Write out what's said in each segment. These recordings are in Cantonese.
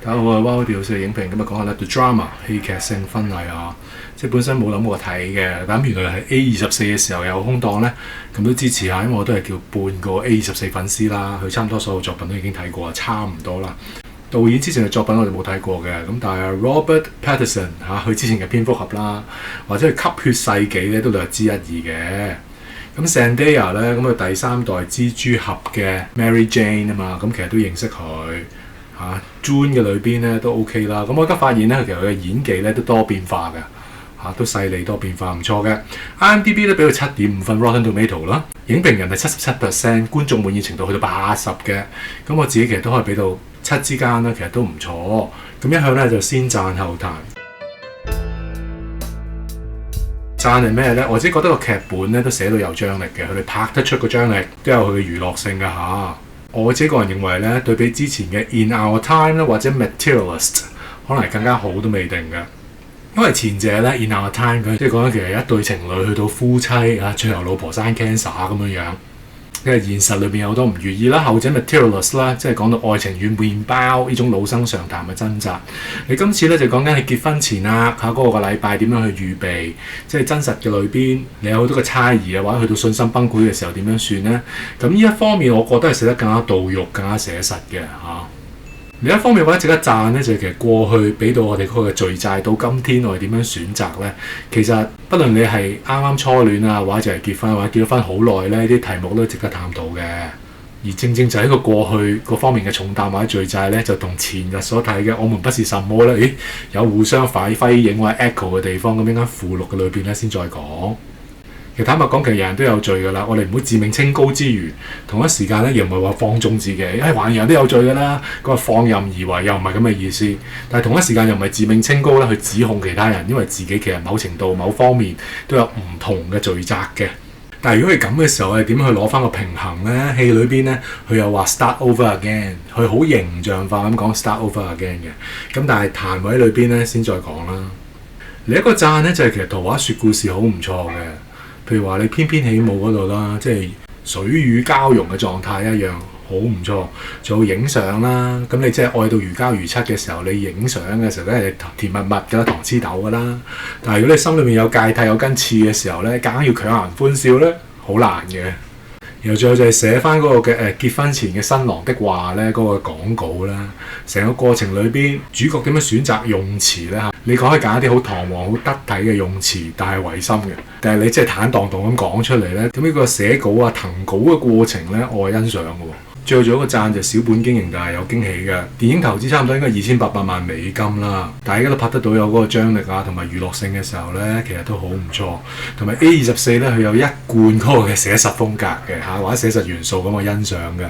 大家好啊 ，Wow 電視影評今日講下咧 The Drama 戲劇性婚禮啊，即係本身冇諗過睇嘅，但原來係 A24嘅時候有空檔咧，咁都支持下，因為我都係叫半個 A24粉絲啦，佢差唔多所有作品都已經睇過，差唔多啦。導演之前嘅作品我哋冇睇過嘅，咁但係 Robert Pattinson 佢之前嘅蝙蝠俠啦，或者係吸血世紀咧都略知一二嘅。咁 Zendaya 咧，咁佢第三代蜘蛛俠嘅 Mary Jane 啊嘛，咁其實都認識佢。June 嘅裏邊咧都 OK 啦，咁我而家發現咧，其實佢嘅演技咧都多變化嘅，都細膩多變化，唔錯嘅。IMDB 咧俾佢7.5分 Rotten Tomato 啦，影評人係77%，觀眾滿意程度去到80嘅，咁我自己其實都可以俾到7之間啦，其實都唔錯。咁一向咧就先讚後彈，讚係咩咧？我自己覺得個劇本咧都寫到有張力嘅，佢哋拍得出個張力，都有佢嘅娛樂性㗎嚇。我自己個人認為咧，對比之前嘅 In Our Time 咧或者 Materialist， 可能係更加好都未定嘅。因為前者咧 In Our Time 佢即係講緊其實一對情侶去到夫妻最後老婆生 cancer 咁樣樣，因為現實裏邊有好多唔如意啦。後者 Materialist 啦，即係講到愛情與麵包呢種老生常談嘅掙扎。你今次咧就講緊係結婚前嗰個禮拜點樣去預備，即係真實嘅裏邊你有好多個猜疑啊，或者去到信心崩潰嘅時候點樣算呢？咁呢一方面我覺得係寫得更加到肉、更加寫實嘅嚇。另一方面我覺得值得讚咧，就係其實過去俾到我哋嗰個罪債到今天我哋點樣選擇咧？其實不論你係啱啱初戀啊，或者係結婚，或者結咗婚好耐咧，啲題目都值得探討嘅。而正正就喺個過去嗰方面嘅重擔或者罪債咧，就同前日所睇嘅我們不是什麼咧，有互相輝映或者 echo 嘅地方，咁應該附錄嘅裏邊咧先再講。其實坦白講，其實人人都有罪㗎啦。我哋唔會自命清高之餘，同一時間咧又唔係話放縱自己，還人人都有罪㗎啦。佢話放任而為又唔係咁嘅意思。但係同一時間又唔係自命清高咧去指控其他人，因為自己其實某程度某方面都有唔同嘅罪責嘅。但係如果係咁嘅時候，我哋點去攞翻個平衡咧？戲裏邊咧，佢又話 start over again， 佢好形象化咁講 start over again 嘅。咁但係彈位裏邊咧先再講啦。另一個讚咧就係其實圖畫說故事好唔錯嘅。譬如話你翩翩起舞嗰度啦，即係水乳交融嘅狀態一樣，好唔錯。做影相啦，咁你即係愛到如膠如漆嘅時候，你影相嘅時候咧係甜蜜蜜㗎啦，糖黐豆㗎啦。但係如果你心裏面有芥蒂有根刺嘅時候咧，硬要強顏歡笑咧，好難嘅。然後最後就係寫翻嗰個嘅結婚前嘅新郎的話咧，嗰個講稿啦，成個過程裏邊主角點樣選擇用詞咧嚇？你可以揀一啲好堂皇、好得體嘅用詞，但係違心嘅。但係你即係坦蕩蕩咁講出嚟咧，咁呢個寫稿啊、謄稿嘅過程咧，我係欣賞嘅喎。最後做一個讚就小本經營，但係有驚喜嘅。電影投資差唔多應該2800萬美金啦，大家都拍得到有嗰個張力啊，同埋娛樂性嘅時候咧，其實都好唔錯。同埋 A24咧，佢有一貫嗰個嘅寫實風格嘅嚇，或者寫實元素咁我欣賞嘅。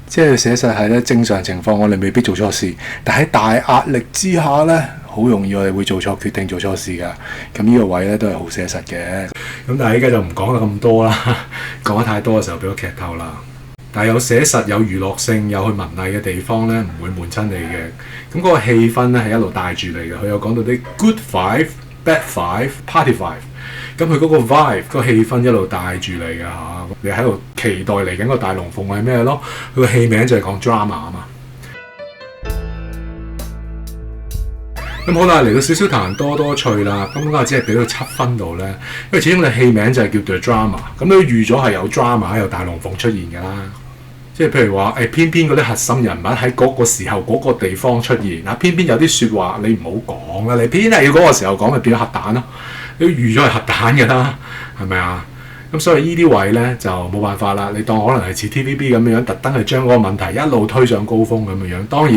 即係寫實係咧正常情況，我哋未必做錯事，但喺大壓力之下咧，好容易我哋會做錯決定、做錯事㗎。咁呢個位咧都係好寫實嘅。咁但係依家就唔講得咁多啦，講得太多嘅時候俾我劇透啦。但係有寫實、有娛樂性、有去文藝嘅地方咧，唔會悶親你嘅。咁嗰個氣氛咧係一路帶住你嘅。佢有講到啲 good five、bad five、party five。咁佢嗰個 vibe、個氣氛一路帶住你嘅嚇。你喺度期待嚟緊個大龍鳳係咩咯？佢個戲名就係講 drama 啊嘛。咁好啦，嚟到少少談多多趣啦。咁我只係俾到7分度咧，因為始終你戲名就係叫 The Drama， 咁你預咗係有 drama 有大龍鳳出現㗎啦。即係譬如話偏偏嗰啲核心人物喺嗰個時候嗰個地方出現，偏偏有啲説話你唔好講啦，你偏係要嗰個時候講，咪變咗核彈咯。你預咗係核彈㗎啦，係咪啊？咁所以呢啲位咧就冇辦法啦。你當可能係似 TVB 咁樣，特登係將嗰個問題一路推上高峰咁樣。當然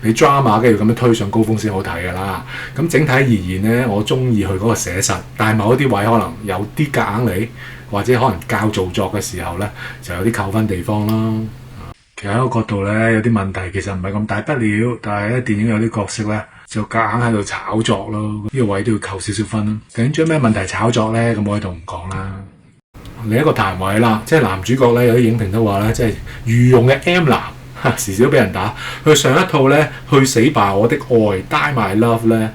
你 drama 嘅要咁樣推上高峰先好睇㗎啦。咁整體而言咧，我中意佢嗰個寫實，但係某一啲位可能有啲夾硬嚟，或者可能較做作嘅時候咧，就有啲扣分地方啦。其實喺個角度咧，有啲問題其實唔係咁大不了，但係咧電影有啲角色咧就夾硬喺度炒作咯。呢個位都要扣少少分啦。究竟將咩問題炒作咧？咁我喺度唔講啦。另一個彈位啦，即係男主角咧，有啲影評都話咧，即係御用嘅 M 男，時時都俾人打。佢上一套咧，去死吧我的愛 Die My Love 咧，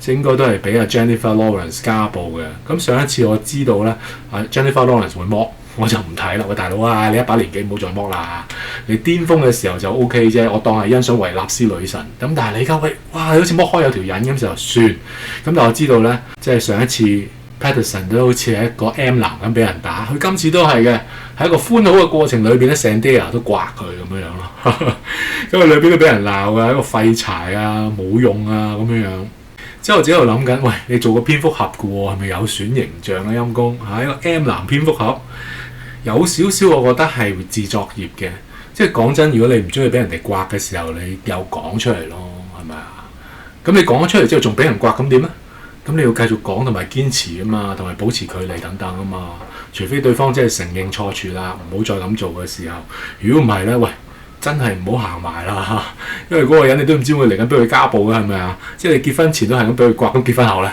應該都係俾阿 Jennifer Lawrence 家暴嘅。咁上一次我知道咧，阿 Jennifer Lawrence 會剝我就唔睇啦。喂，大佬啊，你一把年紀唔好再剝啦。你巔峰嘅時候就 OK 啫，我當係欣賞維納斯女神。咁但係你而家喂，哇，好似剝開有條癮咁就算。咁但我知道咧，即係上一次 Patterson 都好似係一個 M 男咁俾人打，佢今次都係嘅，喺一個歡好嘅過程裏邊咧，Zendaya 都刮佢咁樣咯。因為裏邊都俾人鬧㗎，一個廢柴啊，冇用啊咁樣。之後我自己喺度諗緊，喂，你做個蝙蝠俠嘅喎，係咪有損形象咧？陰公嚇，一個 M 男蝙蝠俠有少少，我覺得係自作孽嘅。即係講真，如果你唔中意俾人哋刮嘅時候，你又講出嚟咯，係咪啊？咁你講咗出嚟之後，仲俾人刮，咁點咧？咁你要繼續講同埋堅持啊嘛，同埋保持距離等等啊嘛。除非對方真係承認錯處啦，唔好再咁做嘅時候。如果唔係咧，喂，真係唔好行埋啦，因為嗰個人你都唔知會嚟緊俾佢家暴嘅係咪啊？即係你結婚前都係咁俾佢刮，咁結婚後咧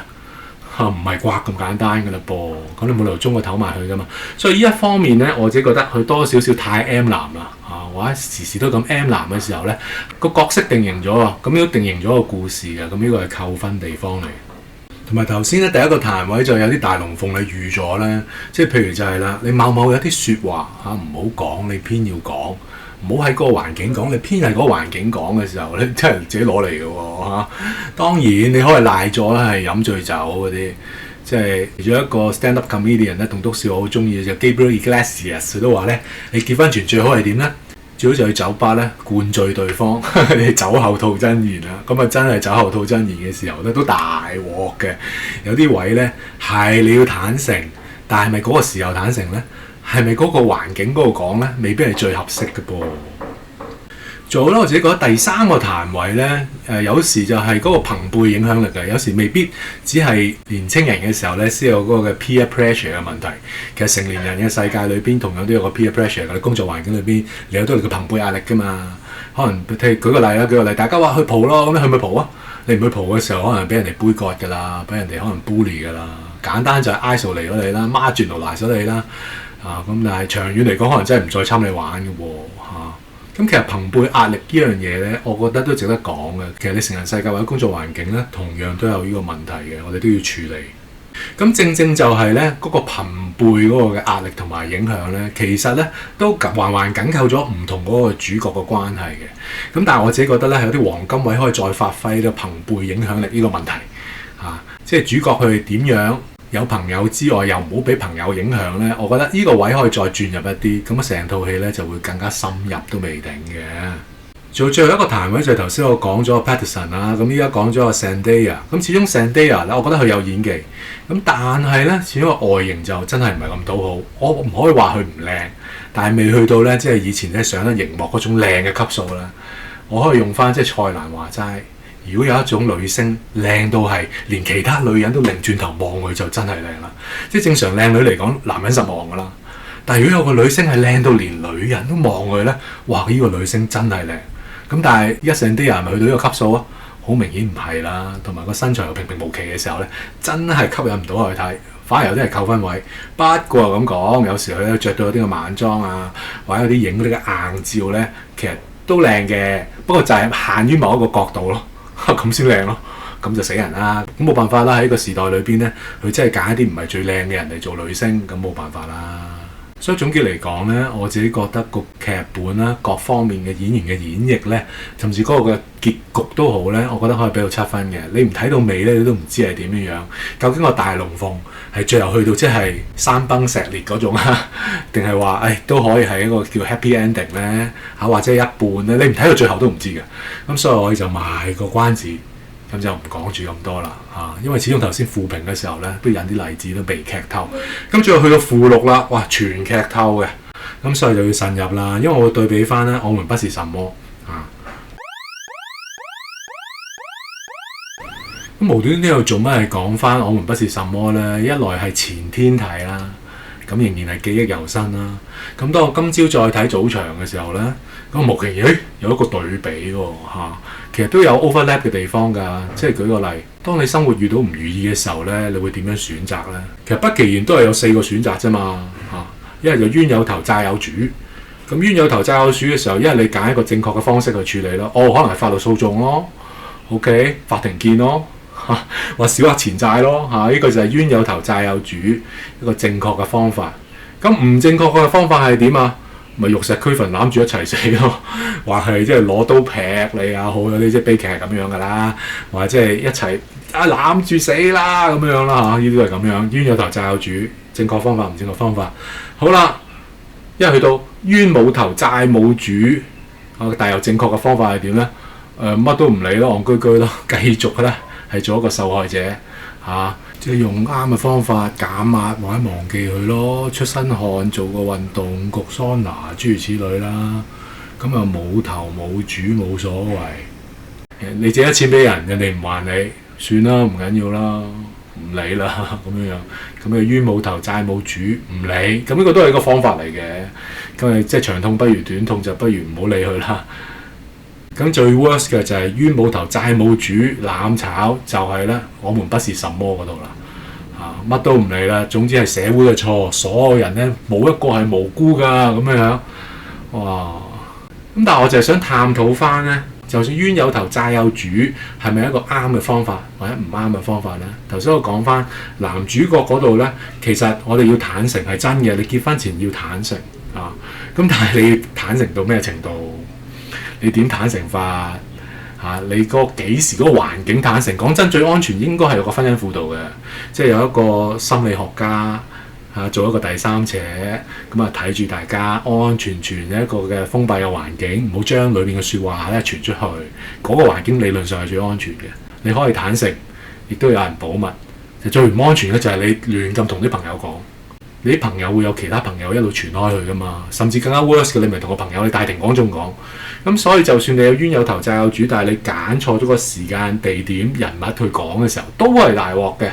唔係刮咁簡單㗎啦噃。咁你冇理由中個頭埋去㗎嘛。所以呢一方面咧，我自己覺得佢多少少太 M 男啦或者時時都咁 M 男嘅時候咧，個角色定型咗啊，咁都定型咗個故事嘅。咁呢個係扣分地方嚟。同埋頭先咧，第一個彈位就有啲大龍鳳你預咗咧，即係譬如就係啦，你某某有啲説話唔好講，你偏要講。唔好喺嗰個環境講，你偏係嗰個環境講嘅時候咧，真係自己攞嚟嘅喎。當然你可以賴咗係飲醉酒嗰啲，即係其中一個 stand-up comedian 咧，棟篤笑我好中意嘅就 Gabriel Iglesias，佢都話咧，你結婚前最好係點咧？最好就去酒吧咧灌醉對方，你酒後吐真言啦。咁啊真係酒後吐真言嘅時候咧，都大鑊嘅。有啲位咧係你要坦誠，但係咪嗰個時候坦誠咧？係咪嗰個環境嗰度講咧，未必係最合適嘅噃。仲有咧，我自己覺得第三個彈位咧，有時就係嗰個朋輩影響力嘅，有時未必只係年青人嘅時候咧先有嗰個嘅 peer pressure 嘅問題。其實成年人嘅世界裏邊同樣都有個 peer pressure 嘅，你工作環境裏邊你有都係你嘅朋輩壓力㗎嘛。可能譬如舉個例，大家話去蒲咯，咁你去唔去蒲啊？你唔去蒲嘅時候，可能俾人哋杯葛㗎啦，俾人哋可能 bully 㗎啦。簡單就係 isolate 咗你啦，marginalize 咗你啦。咁但係長遠嚟講，可能真係唔再侵你玩嘅喎。咁其實朋輩壓力呢樣嘢咧，我覺得都值得講嘅。其實你成人世界或者工作環境咧，同樣都有呢個問題嘅，我哋都要處理。咁正正就係咧，嗰個朋輩嗰個嘅壓力同埋影響咧，其實咧都環環緊扣咗唔同嗰個主角嘅關係嘅。咁但係我自己覺得咧，係有啲黃金位可以再發揮呢個朋輩影響力呢個問題。即係主角佢點樣有朋友之外，又唔好俾朋友影響咧。我覺得呢個位可以再轉入一啲，咁啊成套戲咧就會更加深入都未定嘅。做最後一個彈位就係頭先我講咗 Patterson 啦，咁依家講咗個 Zendaya。咁始終 Zendaya 咧，我覺得佢有演技，咁但係咧，始終個外形就真係唔係咁討好。我唔可以話佢唔靚，但係未去到咧，即係以前咧上得熒幕嗰種靚嘅級數啦。我可以用翻即係蔡瀾話齋。如果有一種女星靚到係連其他女人都擰轉頭望佢，就真係靚啦。即係正常靚女嚟講，男人實望噶啦。但係如果有個女星係靚到連女人都望佢咧，哇！呢個女星真係靚。咁但係一成啲人咪去到呢個級數啊？好明顯唔係啦。同埋個身材又平平無奇嘅時候咧，真係吸引唔到去睇，反而有啲係扣分位。不過咁講，有時佢咧著到有啲嘅晚裝啊，或者有啲影嗰啲嘅硬照咧，其實都靚嘅。不過就係限於某一個角度咯。咁先靚咯，咁就死人啦！咁冇辦法啦，喺個時代裏邊咧，佢真係揀一啲唔係最靚嘅人嚟做女星，咁冇辦法啦。所以總結嚟講咧，我自己覺得個劇本啦，各方面嘅演員嘅演繹咧，甚至嗰個嘅結局都好咧，我覺得可以俾到7分嘅。你唔睇到尾咧，你都唔知係點樣樣。究竟個大龍鳳係最後去到即係山崩石裂嗰種啊，定係話都可以係一個叫 happy ending 咧或者一半咧？你唔睇到最後都唔知嘅。咁所以我哋就賣個關子。咁就唔講住咁多啦因為始終頭先負評嘅時候咧，都引啲例子都被劇透。咁最後去到附錄啦，哇，全劇透嘅，咁所以就要慎入啦。因為我會對比翻咧，我們不是什麼咁無端端又做乜係講翻我們不是什麼咧？一來係前天睇啦，咁仍然係記憶猶新啦。咁當我今朝再睇早場嘅時候咧，咁無形有一個對比喎其實都有 overlap 嘅地方㗎，即係舉個例，當你生活遇到唔如意嘅時候咧，你會點樣選擇咧？其實不其然都係有4個選擇啫嘛一係就冤有頭債有主，咁冤有頭債有主嘅時候，一係你揀一個正確嘅方式去處理咯，可能係法律訴訟咯 ，OK， 法庭見咯，或小額錢債咯呢個就係冤有頭債有主一個正確嘅方法。咁唔正確嘅方法係點啊？咪玉石俱焚攬住一齊死咯，或係即係攞刀劈你啊！好有啲即係悲劇係咁樣噶啦，或者即係一齊攬住死啦咁樣啦嚇，呢啲都係咁樣。冤有頭債有主，正確方法唔正確方法。好啦，一去到冤冇頭債冇主，但又正確嘅方法係點咧？乜都唔理咯，戇居居咯，繼續咧係做一個受害者嚇。即係用啱嘅方法減壓或者忘記佢咯，出身汗做個運動焗桑拿諸如此類啦。咁啊冇頭冇主冇所謂，你借咗錢俾人，人哋唔還你，算啦唔緊要啦，唔理啦咁樣樣。咁啊冤冇頭債冇主唔理，咁呢個都係一個方法嚟嘅。咁啊即係長痛不如短痛，就不如唔好理佢啦。咁最 worst 嘅就係冤冇頭債冇主攬炒，就係咧我們不是什麼嗰度啦，乜都唔理啦，總之係社會嘅錯，所有人咧冇一個係無辜㗎咁樣樣，哇！咁但係我就係想探討翻咧，就算冤有頭債有主，係咪一個啱嘅方法或者唔啱嘅方法咧？頭先我講翻男主角嗰度咧，其實我哋要坦誠係真嘅，你結婚前要坦誠啊，咁但係你坦誠到咩程度？你點坦誠法你嗰幾時嗰個環境坦誠？講真，最安全應該係有個婚姻輔導嘅，即係有一個心理學家做一個第三者，咁啊睇住大家安安全全一個嘅封閉嘅環境，唔好將裏面嘅説話咧傳出去。嗰個環境理論上係最安全嘅，你可以坦誠，亦都有人保密。最唔安全嘅就係你亂咁同啲朋友講。你啲朋友會有其他朋友一路傳開去噶嘛，甚至更加 worse 嘅，你咪同個朋友你大庭廣眾講。咁所以就算你有冤有頭債有主，但係你揀錯咗個時間地點人物去講嘅時候，都係大鑊嘅。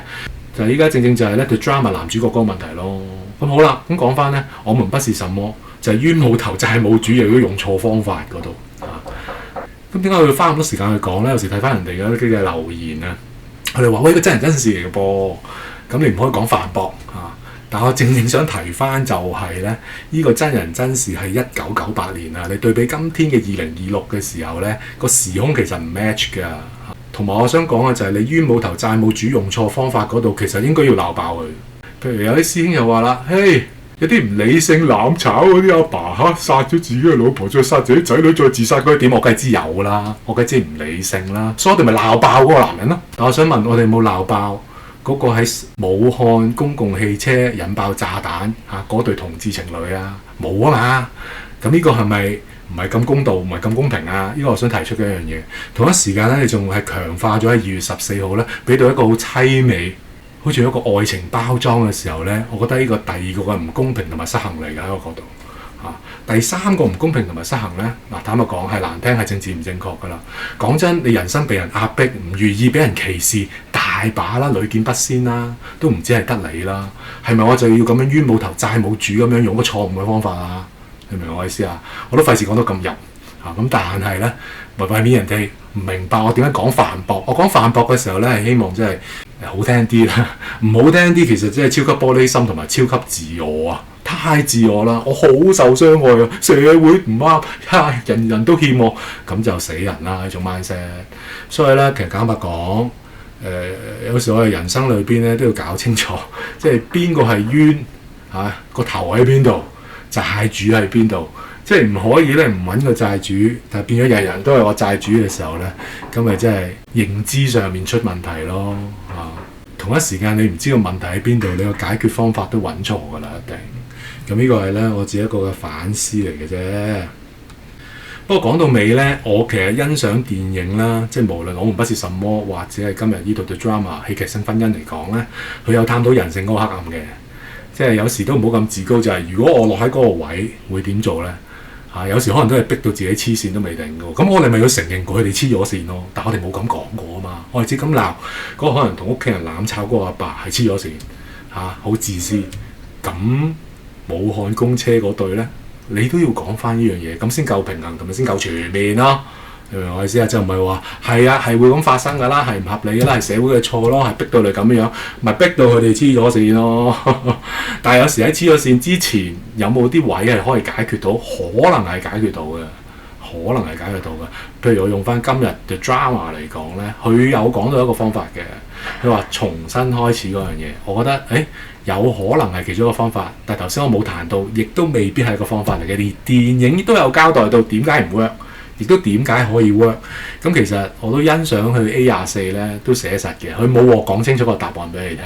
就係依家正正就係咧對 drama 男主角嗰個問題咯。咁好啦，咁講翻咧，我們不是什麼，就係冤冇頭債冇主，又要用錯方法嗰度咁點解我要花咁多時間去講咧？有時睇翻人哋嗰啲嘅留言啊，佢哋話喂，呢個真人真事嚟嘅噃，咁你唔可以講反駁但我正正想提翻就係咧，呢個真人真事係1998年啊！你對比今天嘅2026嘅時候咧，個時空其實唔 match 㗎。同埋我想講嘅就係你冤冇頭債冇主用錯方法嗰度，其實應該要鬧爆佢。譬如有啲師兄又話啦，嘿，有啲唔理性攬炒嗰啲阿爸殺咗自己嘅老婆，再殺自己仔女，再自殺嗰啲點？我梗係知有啦，我梗係知唔理性啦，所以我哋咪鬧爆嗰個男人咯。但我想問，我哋有冇鬧爆嗰個喺武漢公共汽車引爆炸彈嗰對同志情侶啊？冇啊嘛，咁呢個係咪唔係咁公道，唔係咁公平啊？呢個我想提出嘅一樣嘢。同一時間咧，你仲係強化咗喺2月14號咧，俾到一個好凄美，好似一個愛情包裝嘅時候咧，我覺得呢個第二個嘅唔公平同埋失衡嚟嘅喺個角度第三個唔公平同埋失衡咧，坦白講係難聽，係政治唔正確噶啦。講真，你人生被人壓迫，唔願意俾人歧視，大把啦，屢見不鮮啦，都唔知係得你啦。係咪我就要咁樣冤冇頭債冇主咁樣用個錯誤嘅方法啊？你明我意思啊？我都費事講到咁入咁但係咧，為免人哋唔明白我點樣講反駁，我講反駁嘅時候咧，係希望真係好聽啲啦，唔好聽啲其實真係超級玻璃心同埋超級自我啊！太自我啦，我好受傷害啊！社會唔啱，人人都欠我，咁就死人啦！呢種 mindset。所以咧，其實坦白講，有時我哋人生裏邊咧都要搞清楚，即係邊個係冤個頭喺邊度，債主喺邊度，即係唔可以咧唔揾個債主，但係變咗人人都係我債主嘅時候咧，咁咪真係認知上面出問題咯同一時間你唔知個問題喺邊度，你個解決方法都揾錯㗎啦，一定。咁呢個係咧我自己一個嘅反思嚟嘅啫。不過講到尾咧，我其實欣賞電影啦，即係無論我們不是什麼，或者係今日呢度嘅 drama 戲劇性婚姻嚟講咧，佢有探討人性嗰個黑暗嘅。即係有時都唔好咁自高，就係如果我落喺嗰個位，會點做咧？有時可能都係逼到自己黐線都未定嘅。咁我哋咪要承認佢哋黐咗線咯。但我哋冇咁講過啊嘛。我哋只咁鬧嗰個可能同屋企人攬炒嗰個阿爸係黐咗線好自私咁。武漢公車嗰對咧，你都要講翻呢樣嘢，咁先夠平衡同埋先夠全面咯。你明我意思啊？就唔係話係啊，係會咁發生㗎啦，係唔合理㗎啦，係社會嘅錯咯，係逼到你咁樣，咪逼到佢哋黐咗線咯。但係有時喺黐咗線之前，有冇啲位係可以解決到？可能係解決到嘅，可能係解決到嘅。譬如我用翻今日嘅 drama 嚟講咧，佢有講到一個方法嘅。佢話重新開始嗰樣嘢，我覺得有可能係其中一個方法，但係頭先我冇談到，亦都未必係一個方法嚟嘅。連電影都有交代到點解唔 work，亦都點解可以 work。咁其實我都欣賞佢 A24咧都寫實嘅，佢冇講清楚個答案俾你聽，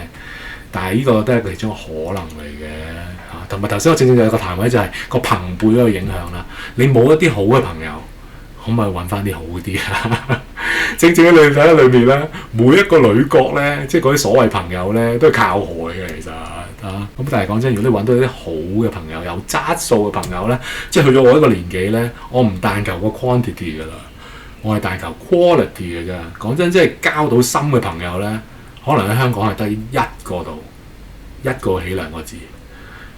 但係呢個都係其中一個可能嚟嘅嚇。同埋頭先我正正就有個談位就係個朋輩嗰個影響啦。你冇一啲好嘅朋友，可唔可以揾翻啲好啲啊？正正喺裏面咧，每一個女角咧，即係嗰啲所謂朋友咧，都係靠害嘅其實啊。咁但係講真，如果你揾到啲好嘅朋友，有質素嘅朋友咧，即係去咗我一個年紀咧，我唔但求個 quantity 噶啦，我係但求 quality 嘅啫。講真，即係交到心嘅朋友咧，可能喺香港係得一個度，一個起兩個字，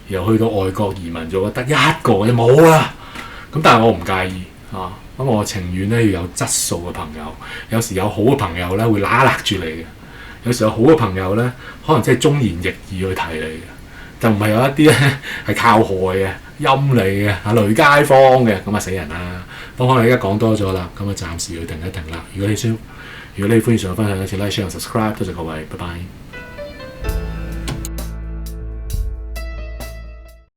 然後去到外國移民咗得一個就冇啦。咁但係我唔介意啊。咁我情願咧要有質素嘅朋友，有時有好嘅朋友咧會揦勒住你嘅，有時有好嘅朋友咧可能真係忠言逆耳去提你嘅，就唔係有一啲咧係靠害嘅、陰你嘅、累街坊嘅，咁啊死人啦！不過可能而家講多咗啦，咁啊暫時要停一停啦。如果你喜歡上分享，請 like、share、subscribe，多謝各位，拜拜。